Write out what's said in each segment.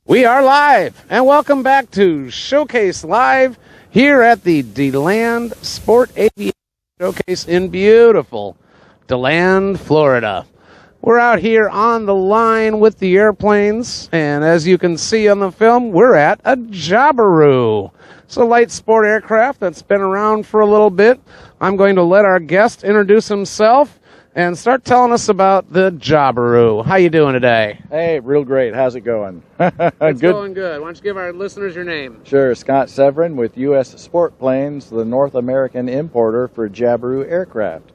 We are live, and welcome back to Showcase Live here at the DeLand Sport Aviation Showcase in beautiful DeLand, Florida. We're out here on the line with the airplanes, and as you can see on the film, we're at a Jabiru. It's a light sport aircraft that's been around for a little bit. I'm going to let our guest introduce himself and start telling us about the Jabiru. How you doing today? Hey, real great. How's it going? It's going good. Why don't you give our listeners your name? Sure. Scott Severin with U.S. Sport Planes, the North American importer for Jabiru aircraft.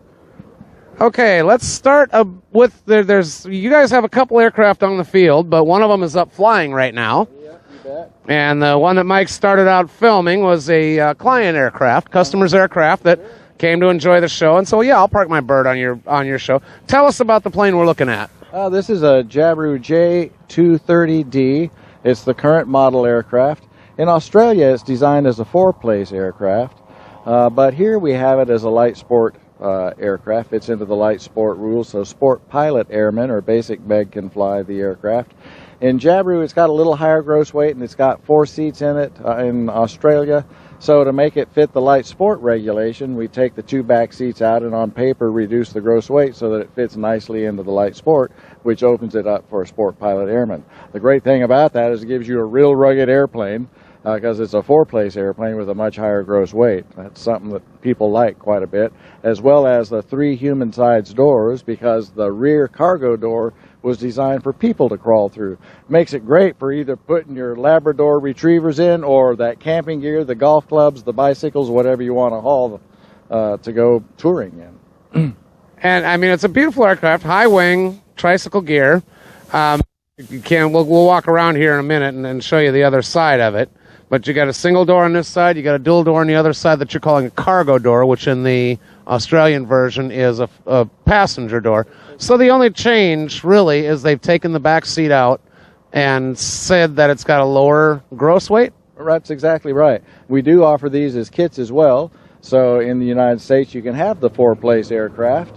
Okay, let's start with there's you guys have a couple aircraft on the field, but one of them is up flying right now. Yeah, you bet. And the one that Mike started out filming was a client aircraft, customer's aircraft that came to enjoy the show. And so, yeah, I'll park my bird on your show. Tell us about the plane we're looking at. This is a Jabiru J230D. It's the current model aircraft. In Australia, it's designed as a four-place aircraft, but here we have it as a light sport aircraft. Fits into the light sport rules, so sport pilot airmen or basic meg can fly the aircraft. In Jabiru, it's got a little higher gross weight, and it's got 4 seats in it in Australia. So to make it fit the light sport regulation, we take the 2 back seats out and on paper reduce the gross weight so that it fits nicely into the light sport, which opens it up for a sport pilot airman. The great thing about that is it gives you a real rugged airplane because it's a 4-place airplane with a much higher gross weight. That's something that people like quite a bit, as well as the 3 human-sized doors, because the rear cargo door was designed for people to crawl through. Makes it great for either putting your Labrador retrievers in or that camping gear, the golf clubs, the bicycles, whatever you want to haul to go touring in. And, I mean, it's a beautiful aircraft, high wing, tricycle gear. We'll walk around here in a minute and show you the other side of it. But you got a single door on this side, you got a dual door on the other side that you're calling a cargo door, which in the Australian version is a passenger door. So the only change, really, is they've taken the back seat out and said that it's got a lower gross weight? That's exactly right. We do offer these as kits as well. So in the United States, you can have the 4-place aircraft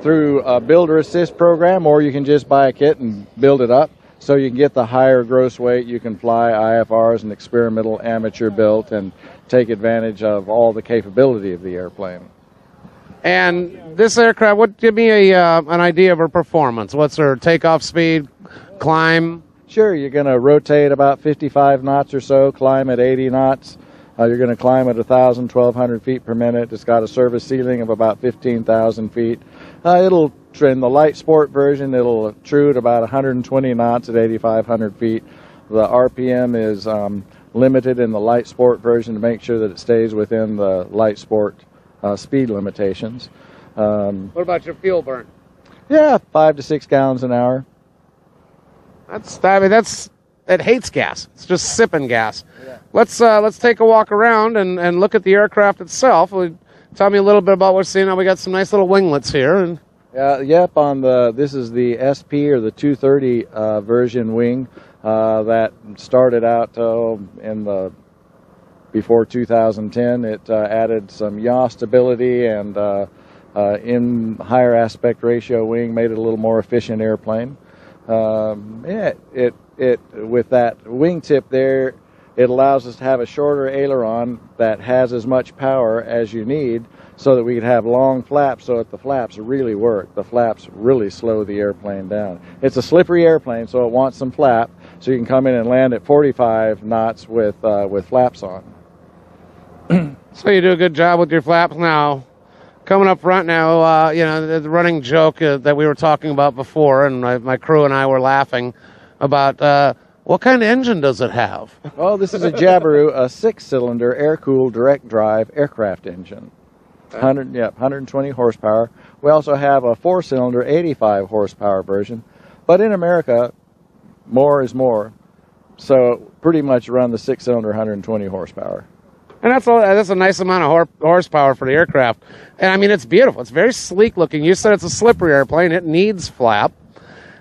through a builder assist program, or you can just buy a kit and build it up. So you can get the higher gross weight. You can fly IFRs and experimental amateur built and take advantage of all the capability of the airplane. And this aircraft, give me an idea of her performance. What's her takeoff speed, climb? Sure, you're going to rotate about 55 knots or so, climb at 80 knots. You're going to climb at 1,000, 1,200 feet per minute. It's got a service ceiling of about 15,000 feet. In the light sport version, it'll true at about 120 knots at 8,500 feet. The RPM is limited in the light sport version to make sure that it stays within the light sport speed limitations. What about your fuel burn? Yeah, 5 to 6 gallons an hour. It hates gas. It's just sipping gas. Yeah. Let's take a walk around and look at the aircraft itself. Tell me a little bit about what's seen. We got some nice little winglets here. And this is the SP or the 230 version wing that started out before 2010. It added some yaw stability and in higher aspect ratio wing, made it a little more efficient airplane. With that wingtip there, it allows us to have a shorter aileron that has as much power as you need, so that we could have long flaps, so that the flaps really work. The flaps really slow the airplane down. It's a slippery airplane, so it wants some flap, so you can come in and land at 45 knots with flaps on. So you do a good job with your flaps now. Coming up front now, the running joke that we were talking about before, and my crew and I were laughing about what kind of engine does it have? Well, this is a Jabiru, a 6-cylinder air-cooled direct drive aircraft engine. 120 horsepower. We also have a 4-cylinder 85 horsepower version, but in America, more is more. So pretty much run the 6-cylinder 120 horsepower. And that's a nice amount of horsepower for the aircraft. And I mean, it's beautiful. It's very sleek looking. You said it's a slippery airplane. It needs flap.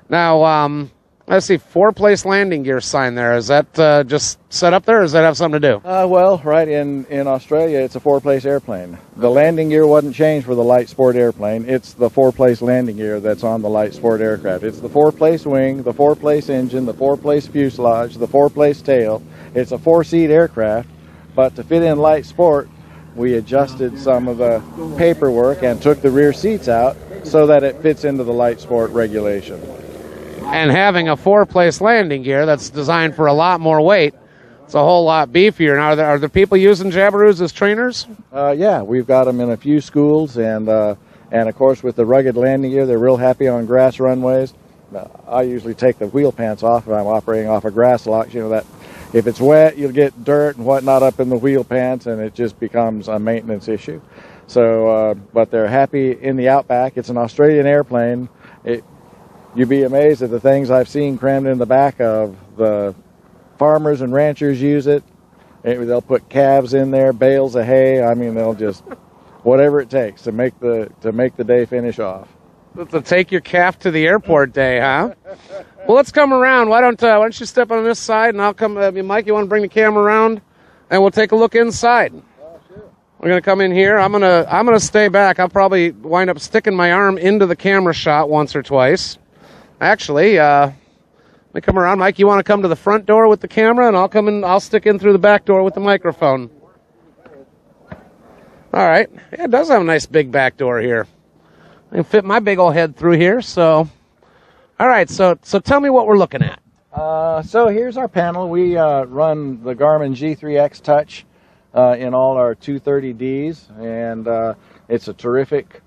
Now, I see 4-place landing gear sign there. Is that just set up there, or does that have something to do? Well, right, in Australia, it's a 4-place airplane. The landing gear wasn't changed for the light sport airplane. It's the 4-place landing gear that's on the light sport aircraft. It's the 4-place wing, the 4-place engine, the 4-place fuselage, the 4-place tail. It's a 4-seat aircraft, but to fit in light sport, we adjusted some of the paperwork and took the rear seats out so that it fits into the light sport regulation. And having a 4-place landing gear that's designed for a lot more weight, it's a whole lot beefier. Now, are there people using Jabirus as trainers? Yeah, we've got them in a few schools, and of course with the rugged landing gear, they're real happy on grass runways. I usually take the wheel pants off if I'm operating off of grass locks. You know that if it's wet, you'll get dirt and whatnot up in the wheel pants, and it just becomes a maintenance issue. So, but they're happy in the outback. It's an Australian airplane. You'd be amazed at the things I've seen crammed in the back of. The farmers and ranchers use it. They'll put calves in there, bales of hay. I mean, they'll just whatever it takes to make the day finish off. To take your calf to the airport day, huh? Well, let's come around. Why don't you step on this side, and I'll come. Mike, you want to bring the camera around, and we'll take a look inside. Sure. We're gonna come in here. I'm gonna stay back. I'll probably wind up sticking my arm into the camera shot once or twice. Actually, let me come around. Mike, you want to come to the front door with the camera, and I'll come in. I'll stick in through the back door with the microphone. All right. Yeah, it does have a nice big back door here. I can fit my big old head through here. So, all right. So tell me what we're looking at. So here's our panel. We run the Garmin G3X Touch in all our 230Ds, and it's a terrific.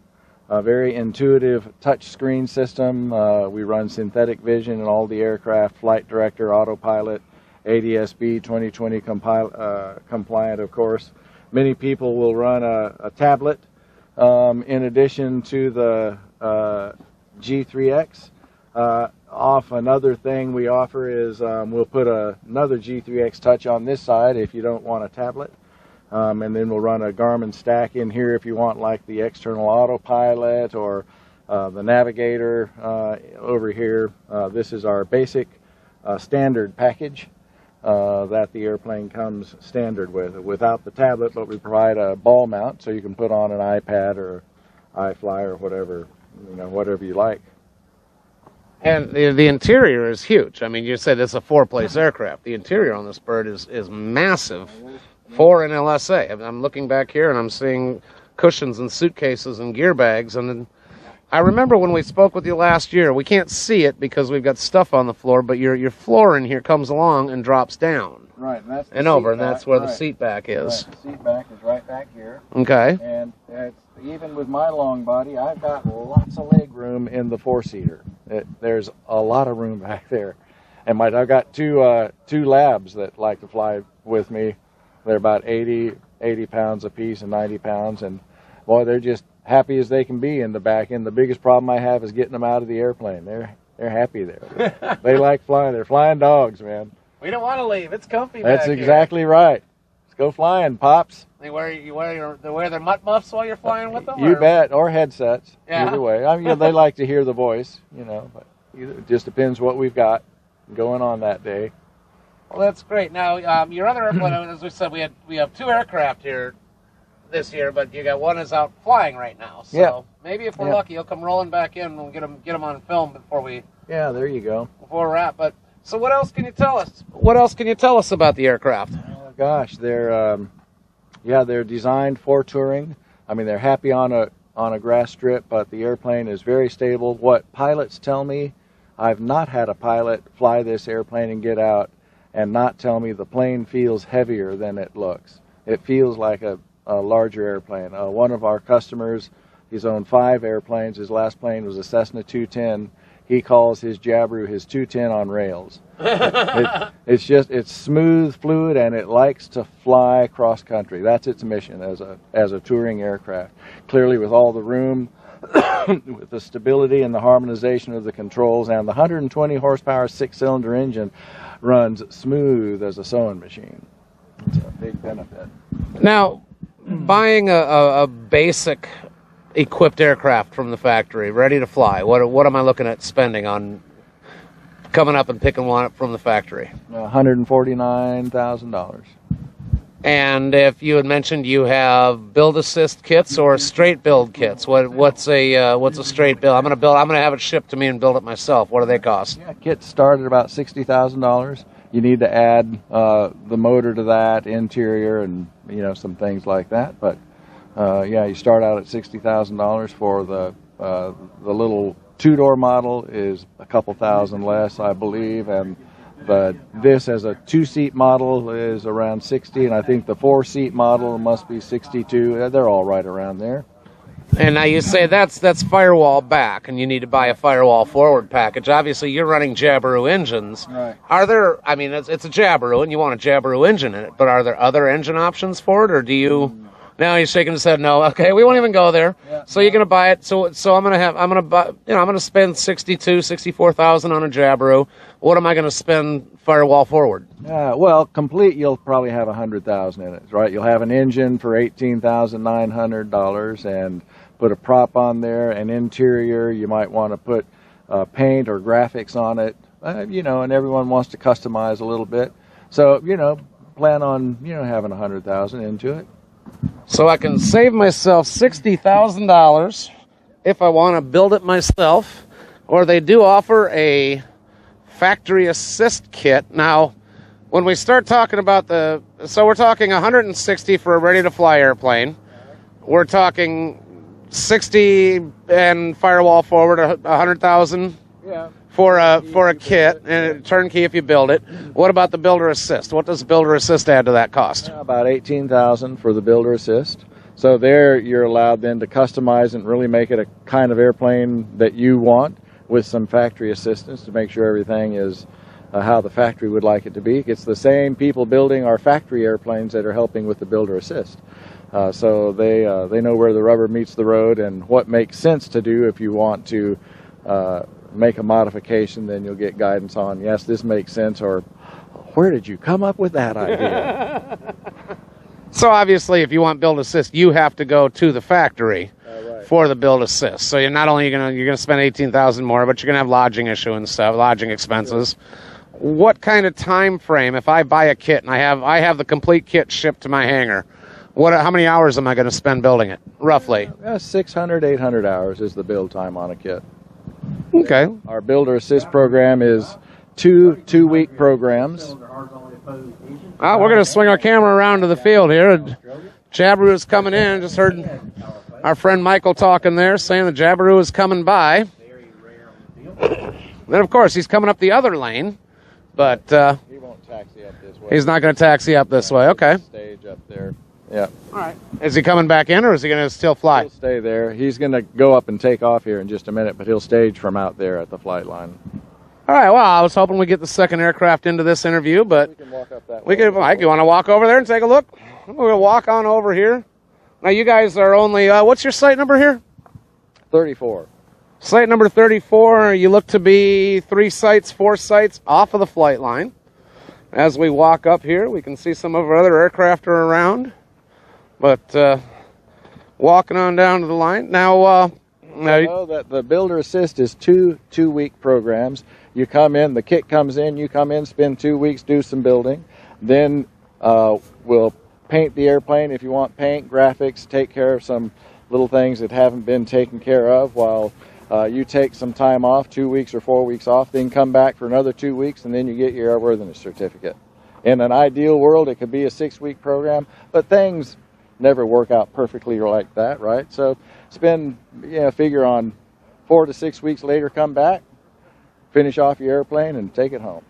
A very intuitive touch screen system. We run synthetic vision in all the aircraft, flight director, autopilot, ADS-B 2020 compliant, of course. Many people will run a tablet in addition to the G3X. Another thing we offer is we'll put another G3X Touch on this side if you don't want a tablet. And then we'll run a Garmin stack in here if you want like the external autopilot or the navigator over here. This is our basic standard package that the airplane comes standard with. Without the tablet, but we provide a ball mount so you can put on an iPad or iFly or whatever you like. And the interior is huge. I mean, you said it's a 4-place aircraft. The interior on this bird is massive. For an LSA. I'm looking back here and I'm seeing cushions and suitcases and gear bags. And then I remember when we spoke with you last year, we can't see it because we've got stuff on the floor, but your floor in here comes along and drops down. Right, and that's the and over, seat and back, that's where right. the seat back is. Right, the seat back is right back here. Okay. And even with my long body, I've got lots of leg room in the 4-seater. There's a lot of room back there. And I've got two labs that like to fly with me. They're about 80 pounds apiece and 90 pounds, and boy, they're just happy as they can be in the back end. The biggest problem I have is getting them out of the airplane. They're happy there. They like flying. They're flying dogs, man. We don't want to leave. It's comfy That's back exactly here. Right. Let's go flying, Pops. They wear their mutt muffs while you're flying with them? You bet, or headsets. Yeah. Either way. I mean, they like to hear the voice, but it just depends what we've got going on that day. Well, that's great. Now, your other airplane, as we said, we have 2 aircraft here this year, but you got one is out flying right now. So maybe if we're lucky, he'll come rolling back in and we'll get him on film before we. Yeah, there you go. Before we're at. But so, what else can you tell us? What else can you tell us about the aircraft? Oh, gosh, they're designed for touring. I mean, they're happy on a grass strip, but the airplane is very stable. What pilots tell me, I've not had a pilot fly this airplane and get out and not tell me the plane feels heavier than it looks. It feels like a larger airplane. One of our customers, he's owned 5 airplanes. His last plane was a Cessna 210. He calls his Jabiru his 210 on rails. It's smooth, fluid, and it likes to fly cross country. That's its mission as a touring aircraft. Clearly, with all the room, with the stability and the harmonization of the controls, and the 120 horsepower 6-cylinder engine runs smooth as a sewing machine. It's a big benefit. Now, buying a basic equipped aircraft from the factory, ready to fly, what am I looking at spending on coming up and picking one up from the factory? $149,000. And if you had mentioned you have build assist kits or straight build kits, what's a straight build? I'm gonna have it shipped to me and build it myself. What do they cost? Yeah, kits start at about $60,000. You need to add the motor to that, interior, and some things like that. But yeah, you start out at $60,000 for the little two-door model is a couple thousand less, I believe, but this as a two-seat model is around 60, and I think the four-seat model must be 62. They're all right around there. And now you say that's firewall back, and you need to buy a firewall forward package. Obviously, you're running Jabiru engines. Right. Are there? I mean, it's a Jabiru, and you want a Jabiru engine in it. But are there other engine options for it, or do you? Now he's shaking his head. No. Okay, we won't even go there. Yeah, so you're gonna buy it. So I'm gonna spend $64,000 on a Jabiru. What am I gonna spend firewall forward? Well, complete, you'll probably have $100,000 in it, right? You'll have an engine for $18,900 and put a prop on there, an interior. You might want to put paint or graphics on it, and everyone wants to customize a little bit. So, plan on, having $100,000 into it. So I can save myself $60,000 if I want to build it myself, or they do offer a factory assist kit. Now, when we start talking about so we're talking $160 for a ready-to-fly airplane. We're talking 60 and firewall forward, $100,000 for a kit and a turnkey if you build it. What about the builder assist? What does builder assist add to that cost? About $18,000 for the builder assist. So there you're allowed then to customize and really make it a kind of airplane that you want with some factory assistance to make sure everything is how the factory would like it to be. It's the same people building our factory airplanes that are helping with the builder assist. So they know where the rubber meets the road and what makes sense to do. If you want to make a modification, then you'll get guidance on, yes, this makes sense, or where did you come up with that idea? So obviously, if you want build assist, you have to go to the factory for the build assist. So you're not only you're gonna spend $18,000 more, but you're gonna have lodging lodging expenses. What kind of time frame? If I buy a kit and I have the complete kit shipped to my hangar, how many hours am I going to spend building it, roughly? 600, 800 hours is the build time on a kit. Okay. Our builder assist program is two-week programs. We're going to swing our camera around to the field here. Jabiru is coming in. Just heard our friend Michael talking there, saying the Jabiru is coming by. Then, of course, he's coming up the other lane, but he won't taxi up this way. He's not going to taxi up this way. Okay. Stage up there. Yeah. All right. Is he coming back in, or is he going to still fly? He'll stay there. He's going to go up and take off here in just a minute, but he'll stage from out there at the flight line. All right. Well, I was hoping we'd get the second aircraft into this interview, but we can walk up that way. Mike, you want to walk over there and take a look? We're going to walk on over here. Now, you guys are only, what's your site number here? 34. Site number 34. You look to be 4 sites off of the flight line. As we walk up here, we can see some of our other aircraft are around. But walking on down to the line. Now know that the builder assist is two-week programs. You come in, the kit comes in, you come in, spend 2 weeks, do some building. Then we'll paint the airplane if you want paint, graphics, take care of some little things that haven't been taken care of while you take some time off, 2 weeks or 4 weeks off, then come back for another 2 weeks, and then you get your airworthiness certificate. In an ideal world, it could be a 6-week program, but things never work out perfectly like that, right? So figure on 4 to 6 weeks later, come back, finish off your airplane, and take it home.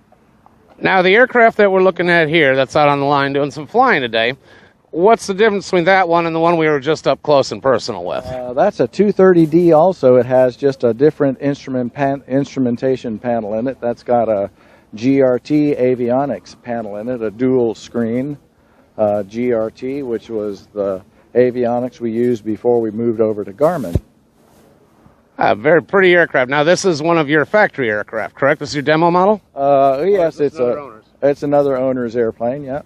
Now, the aircraft that we're looking at here that's out on the line doing some flying today, what's the difference between that one and the one we were just up close and personal with? That's a 230D also. It has just a different instrumentation panel in it. That's got a GRT avionics panel in it, a dual screen GRT, which was the avionics we used before we moved over to Garmin. Very pretty aircraft. Now, this is one of your factory aircraft, correct? This is your demo model? Yes, it's another owner's airplane, yeah.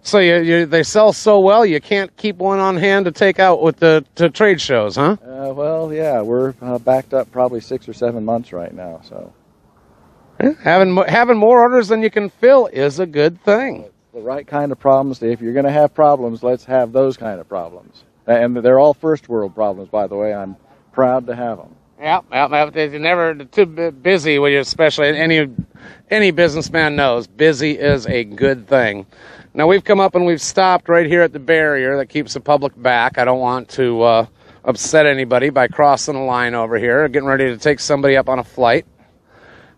So they sell so well you can't keep one on hand to take out with the trade shows, huh? Well, yeah, we're backed up probably 6 or 7 months right now. So. Having more orders than you can fill is a good thing. The right kind of problems. If you're going to have problems, let's have those kind of problems. And they're all first world problems, by the way. I'm proud to have them. Yeah, you're never too busy when you're, especially any businessman knows busy is a good thing. Now we've come up and we've stopped right here at the barrier that keeps the public back. I don't want to upset anybody by crossing the line over here, getting ready to take somebody up on a flight.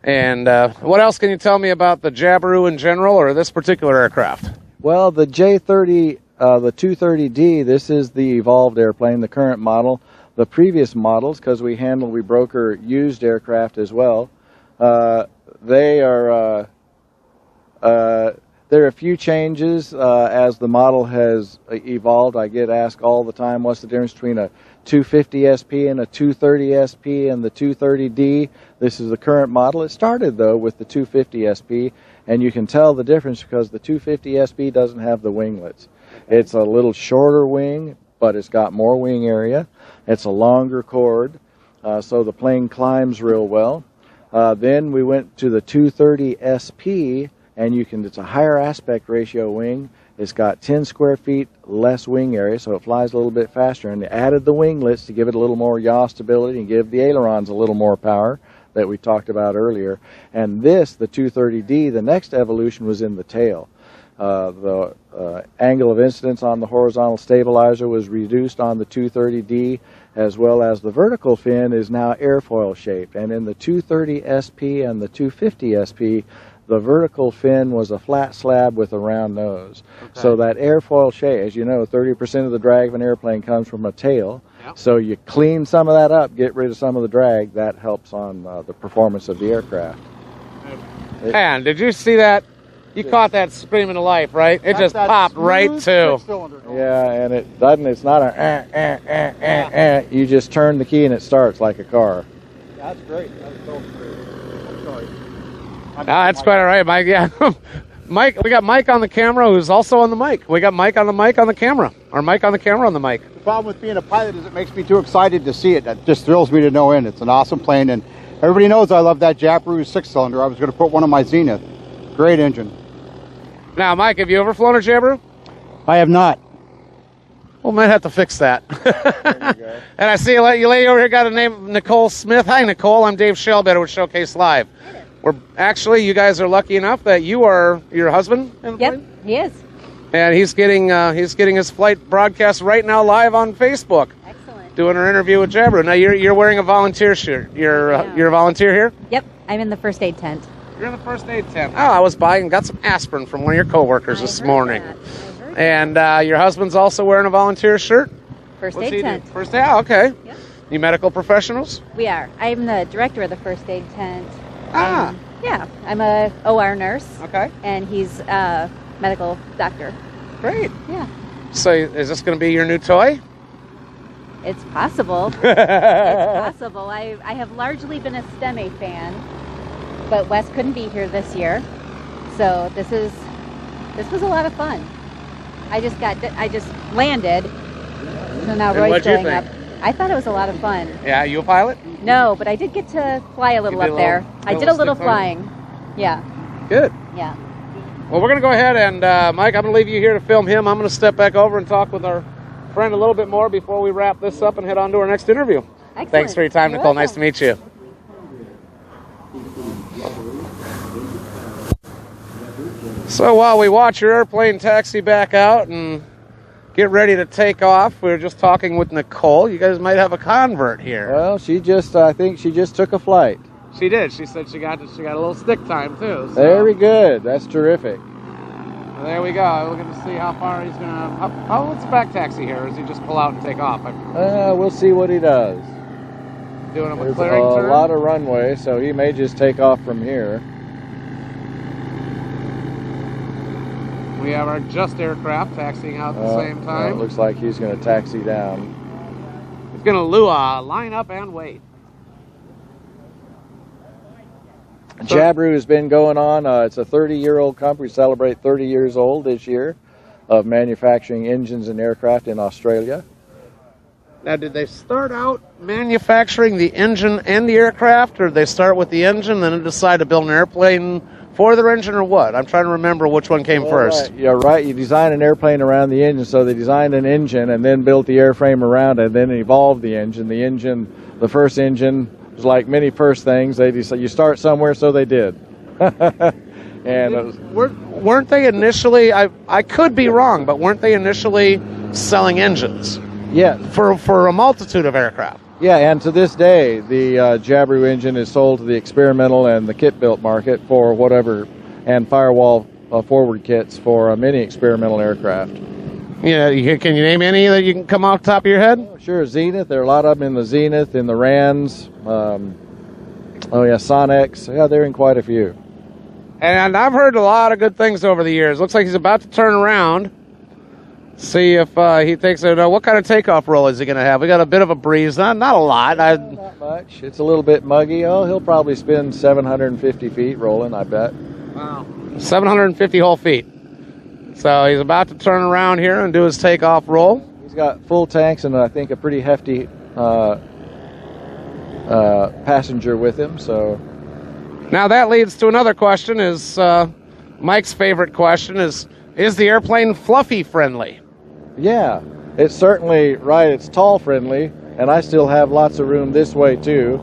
And what else can you tell me about the Jabiru in general, or this particular aircraft? Well, the J30, the 230D, this is the evolved airplane, the current model. The previous models, because we broker used aircraft as well, there are a few changes as the model has evolved. I get asked all the time, what's the difference between a 250 SP and a 230 SP and the 230D? This is the current model. It started, though, with the 250 SP, and you can tell the difference because the 250 SP doesn't have the winglets. It's a little shorter wing, but it's got more wing area. It's a longer chord, so the plane climbs real well. Then we went to the 230 SP, and it's a higher aspect ratio wing. It's got 10 square feet less wing area, so it flies a little bit faster. And they added the winglets to give it a little more yaw stability and give the ailerons a little more power that we talked about earlier. And the 230D, the next evolution was in the tail. The angle of incidence on the horizontal stabilizer was reduced on the 230D, as well as the vertical fin is now airfoil shaped. And in the 230 SP and the 250 SP, the vertical fin was a flat slab with a round nose. Okay. So that airfoil shape, as you know, 30% of the drag of an airplane comes from a tail. Yep. So you clean some of that up, get rid of some of the drag. That helps on the performance of the aircraft. And did you see that? You caught that screaming of life, right? It just popped right to. Yeah, and it doesn't. It's not a. You just turn the key and it starts like a car. Yeah, that's great. That's totally great. I'm sorry. That's quite all right, Mike. Yeah, Mike. We got Mike on the camera, who's also on the mic. We got Mike on the mic on the camera, or Mike on the camera on the mic. The problem with being a pilot is it makes me too excited to see it. That just thrills me to no end. It's an awesome plane, and everybody knows I love that Jabiru 6-cylinder. I was going to put one on my Zenith. Great engine. Now, Mike, have you ever flown a Jabiru? I have not. Well, might have to fix that. And I see you lady over here got a name, Nicole Smith. Hi, Nicole. I'm Dave Shellbetter with Showcase Live. You guys are lucky enough that you are your husband. Yep, he is. And he's getting his flight broadcast right now live on Facebook. Excellent. Doing our interview with Jabiru. Now you're wearing a volunteer shirt. You're a volunteer here? Yep, I'm in the first aid tent. You're in the first aid tent. Oh, I was by and got some aspirin from one of your coworkers this morning. And your husband's also wearing a volunteer shirt? First aid tent. First aid, okay. Yep. You medical professionals? We are. I'm the director of the first aid tent. Ah. Yeah, I'm a OR nurse. Okay. And he's a medical doctor. Great. Yeah. So is this going to be your new toy? It's possible. It's possible. I have largely been a STEMA fan, but Wes couldn't be here this year, so this was a lot of fun. I just landed, so now Roy's going up. I thought it was a lot of fun. Yeah, you a pilot? No, but I did get to fly a little up there. I did a little flying. Yeah. Good. Yeah. Well, we're going to go ahead and, Mike, I'm going to leave you here to film him. I'm going to step back over and talk with our friend a little bit more before we wrap this up and head on to our next interview. Excellent. Thanks for your time, Nicole. Nice to meet you. So while we watch your airplane taxi back out and get ready to take off, we were just talking with Nicole. You guys might have a convert here. Well, I think she just took a flight. She did. She said she got a little stick time too. So. Very good. That's terrific. Well, there we go. We're going to see how far he's going to. What's the back taxi here? Or does he just pull out and take off? We'll see what he does. Doing a There's clearing turn. A lot of runway, so he may just take off from here. We have our just aircraft taxiing out at the same time. It looks like he's going to taxi down. He's going to line up and wait. Jabiru has been going on. It's a 30-year-old company. We celebrate 30 years old this year of manufacturing engines and aircraft in Australia. Now, did they start out manufacturing the engine and the aircraft, or did they start with the engine and then decide to build an airplane for their engine, or what? I'm trying to remember which one came first. Right. You're right. You design an airplane around the engine, so they designed an engine and then built the airframe around it, and then evolved the engine. The first engine was like many first things. They decided you start somewhere, so they did. And it was, weren't they initially? I could be wrong, but weren't they initially selling engines? yeah, For a multitude of aircraft. yeah. And to this day, the Jabiru engine is sold to the experimental and the kit-built market for whatever, and firewall forward kits for many experimental aircraft. Yeah, can you name any that you can come off the top of your head? Sure, Zenith. There are a lot of them in the Zenith, in the Rands. Sonex. Yeah, they're in quite a few. And I've heard a lot of good things over the years. Looks like he's about to turn around. See if he thinks, what kind of takeoff roll is he going to have? We got a bit of a breeze. Not a lot. Not much. It's a little bit muggy. Oh, he'll probably spin 750 feet rolling, I bet. Wow. 750 whole feet. So he's about to turn around here and do his takeoff roll. He's got full tanks and I think a pretty hefty passenger with him. So Now that leads to another question. Is Mike's favorite question is the airplane fluffy friendly? yeah, it's certainly right. It's tall friendly, and I still have lots of room this way too.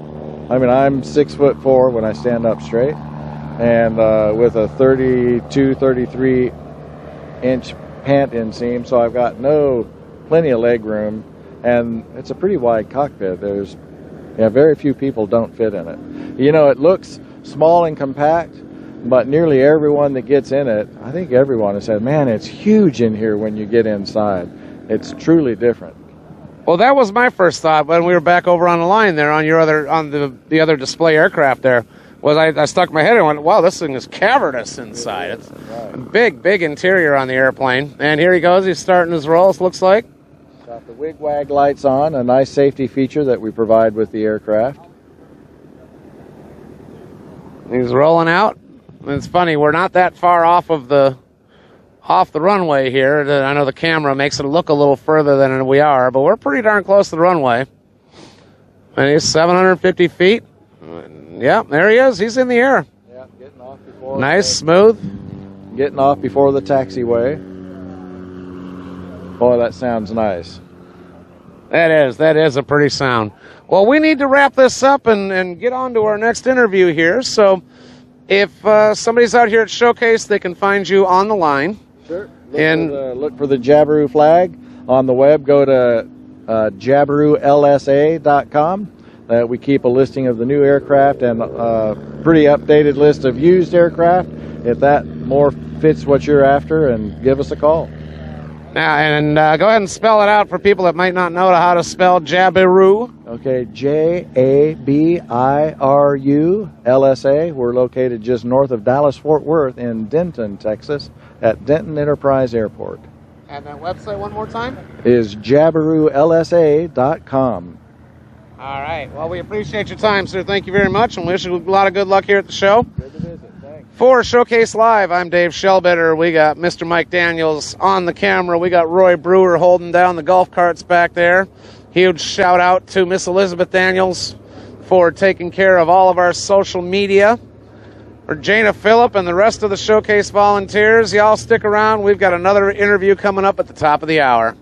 I mean, I'm 6'4" when I stand up straight, and with a 32, 33 inch pant inseam, so I've got plenty of leg room, and it's a pretty wide cockpit. There's very few people don't fit in it. You know, it looks small and compact, but nearly everyone that gets in it, I think everyone has said, man, it's huge in here when you get inside. It's truly different. Well, that was my first thought when we were back over on the line there on the other display aircraft there. Was I stuck my head and went, wow, this thing is cavernous inside. It's a big interior on the airplane. And here he goes. He's starting his roll, it looks like. Got the wig-wag lights on, a nice safety feature that we provide with the aircraft. He's rolling out. And it's funny, we're not that far off the runway here. I know the camera makes it look a little further than we are, but we're pretty darn close to the runway. And he's 750 feet. Yeah, there he is. He's in the air. Yeah, getting off before. Nice, smooth. Getting off before the taxiway. Boy, that sounds nice. That is a pretty sound. Well, we need to wrap this up and get on to our next interview here. So if somebody's out here at Showcase, they can find you on the line. Sure. Look for the Jabiru flag on the web. Go to JabiruLSA.com. We keep a listing of the new aircraft and a pretty updated list of used aircraft. If that more fits what you're after, and give us a call. Now, and go ahead and spell it out for people that might not know how to spell Jabiru. Okay, Jabiru LSA. We're located just north of Dallas-Fort Worth in Denton, Texas, at Denton Enterprise Airport. And that website one more time? Is JabiruLSA.com. All right. Well, we appreciate your time, sir. Thank you very much, and wish you a lot of good luck here at the show. Good to visit. Thanks. For Showcase Live, I'm Dave Shellbitter. We got Mr. Mike Daniels on the camera. We got Roy Brewer holding down the golf carts back there. Huge shout out to Miss Elizabeth Daniels for taking care of all of our social media. For Jana Phillip and the rest of the Showcase volunteers, y'all stick around. We've got another interview coming up at the top of the hour.